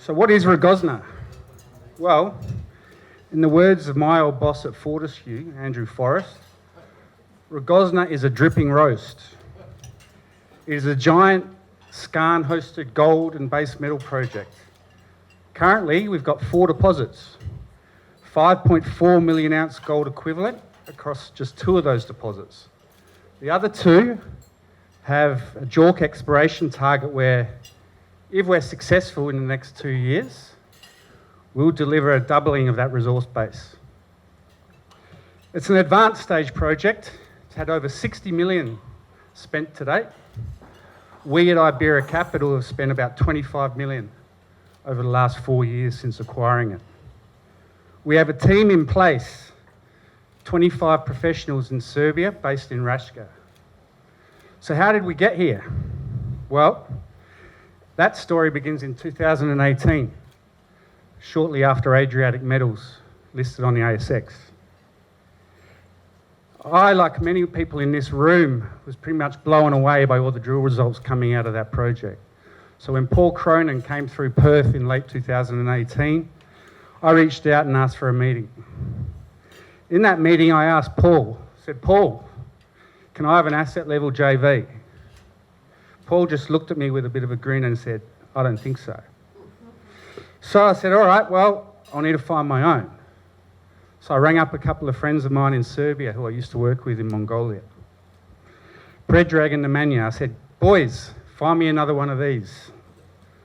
So what is Rogozna? Well, in the words of my old boss at Fortescue, Andrew Forrest, Rogozna is a dripping roast. It is a giant skarn-hosted gold and base metal project. Currently, we've got 4 deposits, 5.4 million ounce gold equivalent across just 2 of those deposits. The other 2 have a JORC exploration target where, if we're successful in the next 2 years, we'll deliver a doubling of that resource base. It's an advanced stage project. It's had over 60 million spent to date. We at Iberia Capital have spent about 25 million over the last 4 years since acquiring it. We have a team in place, 25 professionals in Serbia based in Raška. So how did we get here? Well, that story begins in 2018, shortly after Adriatic Metals listed on the ASX. I, like many people in this room, was pretty much blown away by all the drill results coming out of that project. So when Paul Cronin came through Perth in late 2018, I reached out and asked for a meeting. In that meeting, I asked Paul, I said, Paul, can I have an asset level JV? Paul just looked at me with a bit of a grin and said, I don't think so. So I said, all right, well, I'll need to find my own. So I rang up a couple of friends of mine in Serbia who I used to work with in Mongolia. Predrag and Nemanja, I said, boys, find me another one of these.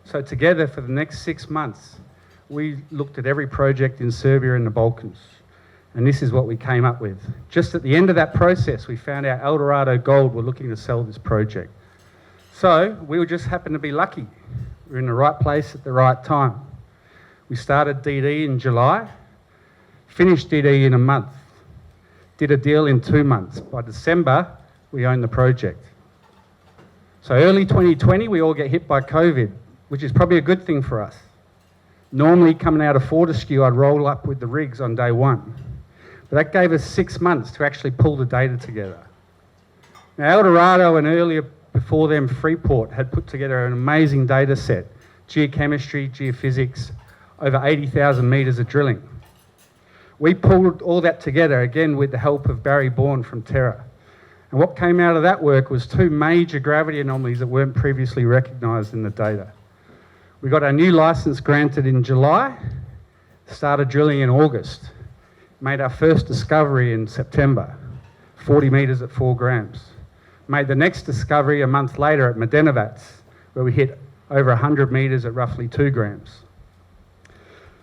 So together for the next 6 months, we looked at every project in Serbia and the Balkans. And this is what we came up with. Just at the end of that process, we found out Eldorado Gold were looking to sell this project. So we just happened to be lucky. We were in the right place at the right time. We started DD in July, finished DD in a month, did a deal in 2 months. By December, we owned the project. So early 2020, we all get hit by COVID, which is probably a good thing for us. Normally, coming out of Fortescue, I'd roll up with the rigs on day 1. But that gave us 6 months to actually pull the data together. Now, Eldorado and earlier before them, Freeport, had put together an amazing data set, geochemistry, geophysics, over 80,000 metres of drilling. We pulled all that together, again, with the help of Barry Bourne from Terra. And what came out of that work was 2 major gravity anomalies that weren't previously recognised in the data. We got our new licence granted in July, started drilling in August, made our first discovery in September, 40 metres at 4 grams. Made the next discovery a month later at Medenovac, where we hit over 100 metres at roughly 2 grams.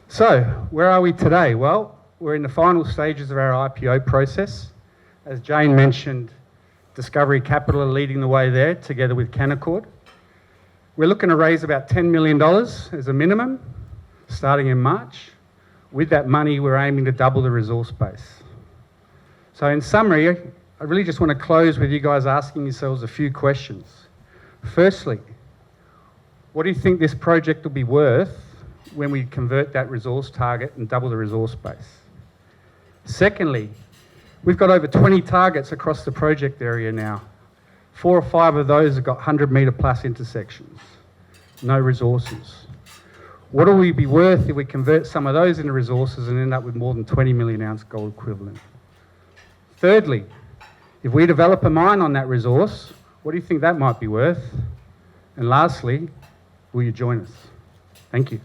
So, where are we today? Well, we're in the final stages of our IPO process. As Jane mentioned, Discovery Capital are leading the way there, together with Canaccord. We're looking to raise about $10 million as a minimum, starting in March. With that money, we're aiming to double the resource base. So in summary, I really just want to close with you guys asking yourselves a few questions. Firstly, what do you think this project will be worth when we convert that resource target and double the resource base? Secondly, we've got over 20 targets across the project area now. 4 or 5 of those have got 100 metre plus intersections, no resources. What will we be worth if we convert some of those into resources and end up with more than 20 million ounce gold equivalent? Thirdly, if we develop a mine on that resource, what do you think that might be worth? And lastly, will you join us? Thank you.